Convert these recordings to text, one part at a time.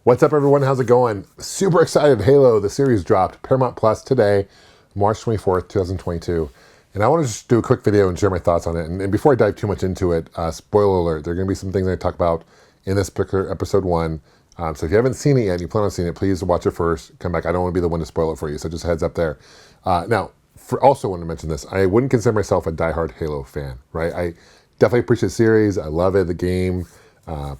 What's up, everyone? How's it going? Super excited. Halo, the series dropped. Paramount Plus today, March 24th, 2022. And I want to just do a quick video and share my thoughts on it. And before I dive too much into it, spoiler alert, there are going to be some things I talk about in this particular episode 1. So if you haven't seen it yet and you plan on seeing it, please watch it first. Come back. I don't want to be the one to spoil it for you. So just a heads up there. Now, also want to mention this. I wouldn't consider myself a diehard Halo fan, right? I definitely appreciate the series. I love it, the game.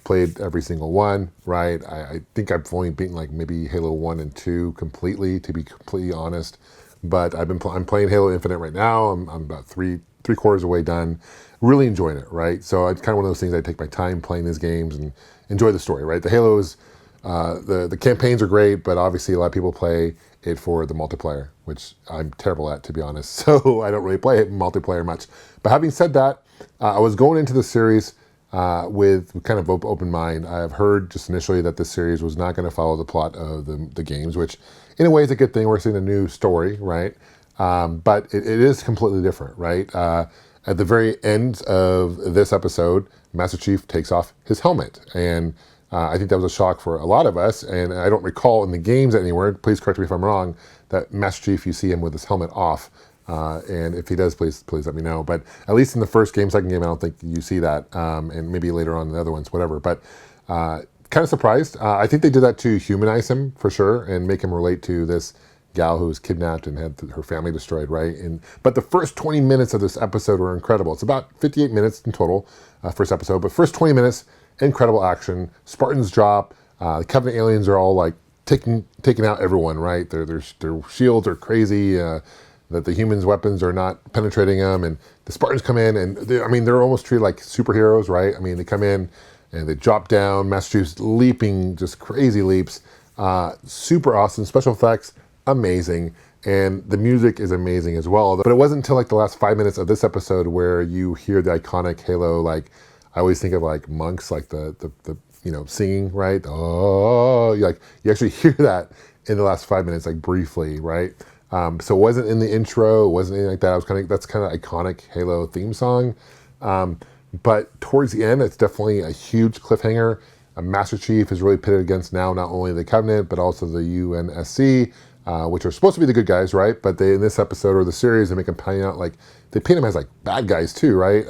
Played every single one, right? I think I've only beaten like maybe Halo 1 and 2 completely, to be completely honest. But I'm playing Halo Infinite right now. I'm about three quarters of the way done. Really enjoying it, right? So it's kind of one of those things I take my time playing these games and enjoy the story, right? The Halos, the campaigns are great, but obviously a lot of people play it for the multiplayer, which I'm terrible at, to be honest. So I don't really play it multiplayer much. But having said that, I was going into the series with kind of open mind. I've heard just initially that this series was not going to follow the plot of the games, which in a way is a good thing. We're seeing a new story, right? But it is completely different, right? At the very end of this episode, Master Chief takes off his helmet. And I think that was a shock for a lot of us. And I don't recall in the games anywhere, please correct me if I'm wrong, that Master Chief, you see him with his helmet off. And if he does, please let me know. But at least in the first second game, I don't think you see that. And maybe later on in the other ones, whatever. But kind of surprised. I think they did that to humanize him for sure and make him relate to this gal who was kidnapped and had her family destroyed, right? But the first 20 minutes of this episode were incredible. It's about 58 minutes in total, first episode. But first 20 minutes, incredible action. Spartans drop. The Covenant aliens are all like taking out everyone, right? Their shields are crazy. That the humans' weapons are not penetrating them, and the Spartans come in, and they're almost treated like superheroes, right? I mean, they come in and they drop down. Master Chief's leaping, just crazy leaps. Super awesome special effects, amazing, and the music is amazing as well. But it wasn't until like the last 5 minutes of this episode where you hear the iconic Halo. Like I always think of like monks, like the singing, right? Oh, you actually hear that in the last 5 minutes, like briefly, right? So it wasn't in the intro, it wasn't anything like that. That's kind of iconic Halo theme song. But towards the end, it's definitely a huge cliffhanger. Master Chief is really pitted against now not only the Covenant, but also the UNSC, which are supposed to be the good guys, right? But in this episode or the series, they make them paint out like, they paint them as like bad guys too, right?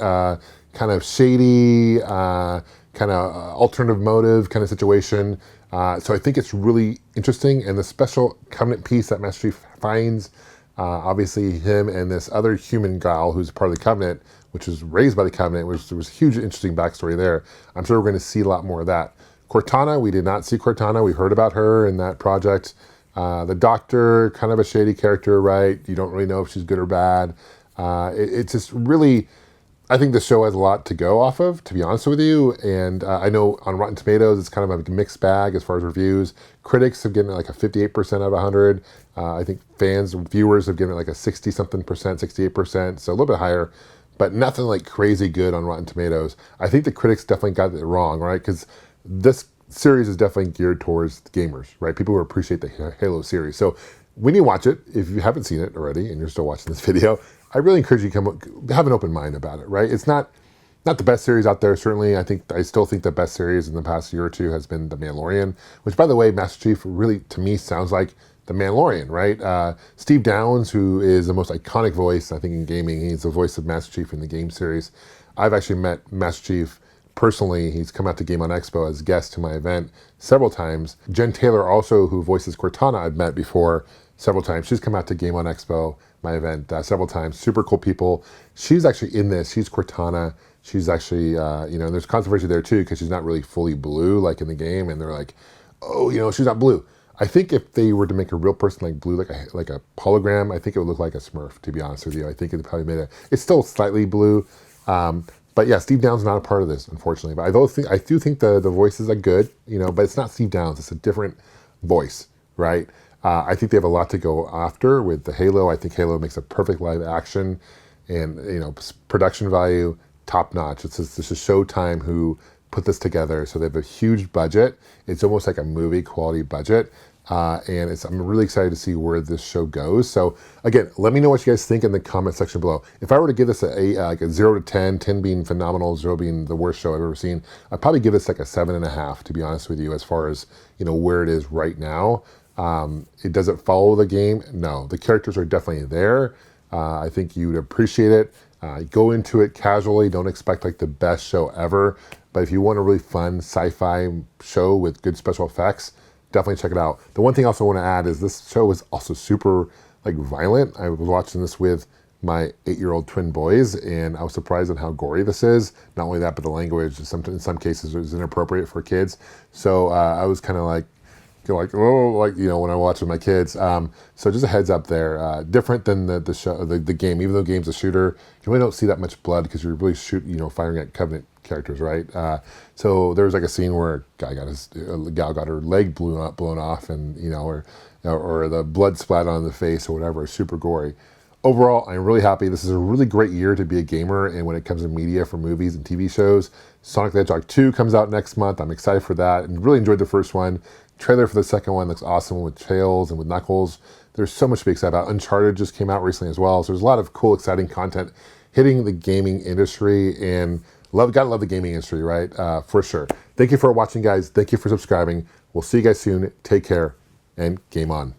Kind of shady, kind of alternative motive kind of situation. So I think it's really interesting, and the special Covenant piece that Master Chief finds, obviously him and this other human gal who's part of the Covenant, which was raised by the Covenant, which there was a huge interesting backstory there. I'm sure we're going to see a lot more of that. Cortana, we did not see Cortana. We heard about her in that project. The Doctor, kind of a shady character, right? You don't really know if she's good or bad. It's just really, I think the show has a lot to go off of, to be honest with you. And I know on Rotten Tomatoes, it's kind of a mixed bag as far as reviews. Critics have given it like a 58% out of 100. I think fans, viewers have given it like a 60-something percent, 68%, so a little bit higher, but nothing like crazy good on Rotten Tomatoes. I think the critics definitely got it wrong, right? Because this series is definitely geared towards gamers, right? People who appreciate the Halo series. So when you watch it, if you haven't seen it already and you're still watching this video, I really encourage you to have an open mind about it, right? It's not the best series out there, certainly. I still think the best series in the past year or two has been The Mandalorian, which, by the way, Master Chief really, to me, sounds like The Mandalorian, right? Steve Downes, who is the most iconic voice, I think, in gaming. He's the voice of Master Chief in the game series. I've actually met Master Chief personally. He's come out to Game on Expo as a guest to my event several times. Jen Taylor, also, who voices Cortana, I've met before several times. She's come out to Game on Expo, my event, several times. Super cool people. She's actually in this. She's Cortana. She's actually, there's controversy there too, because she's not really fully blue like in the game. And they're like, oh, she's not blue. I think if they were to make a real person like blue, like a hologram, I think it would look like a Smurf, to be honest with you. I think it probably it's still slightly blue. But yeah, Steve Downes is not a part of this, unfortunately. But I do think the voices are good, but it's not Steve Downes. It's a different voice, right? I think they have a lot to go after with the Halo. I think Halo makes a perfect live action, and production value top notch. This is Showtime who put this together, so they have a huge budget. It's almost like a movie quality budget. And I'm really excited to see where this show goes. So again, let me know what you guys think in the comment section below. If I were to give this like a 0 to 10, 10 being phenomenal, 0 being the worst show I've ever seen, I'd probably give this like a 7.5, to be honest with you, as far as where it is right now. It doesn't follow the game. No, the characters are definitely there. I think you'd appreciate it. Go into it casually. Don't expect like the best show ever. But if you want a really fun sci-fi show with good special effects, definitely check it out. The one thing I also want to add is this show is also super like violent. I was watching this with my 8-year-old twin boys, and I was surprised at how gory this is. Not only that, but the language in some cases is inappropriate for kids. So I was kind of like, when I watch with my kids. So just a heads up there. Different than the show, the game. Even though the game's a shooter, you really don't see that much blood because you're really firing at Covenant characters, right? So there was like a scene where a gal got her leg blown off, and or the blood splat on the face or whatever. Super gory. Overall, I'm really happy. This is a really great year to be a gamer, and when it comes to media for movies and TV shows. Sonic the Hedgehog 2 comes out next month. I'm excited for that, and really enjoyed the first one. Trailer for the second one looks awesome with Tails and with Knuckles. There's so much to be excited about. Uncharted just came out recently as well, so there's a lot of cool, exciting content hitting the gaming industry, and gotta love the gaming industry, right? For sure. Thank you for watching, guys. Thank you for subscribing. We'll see you guys soon. Take care, and game on.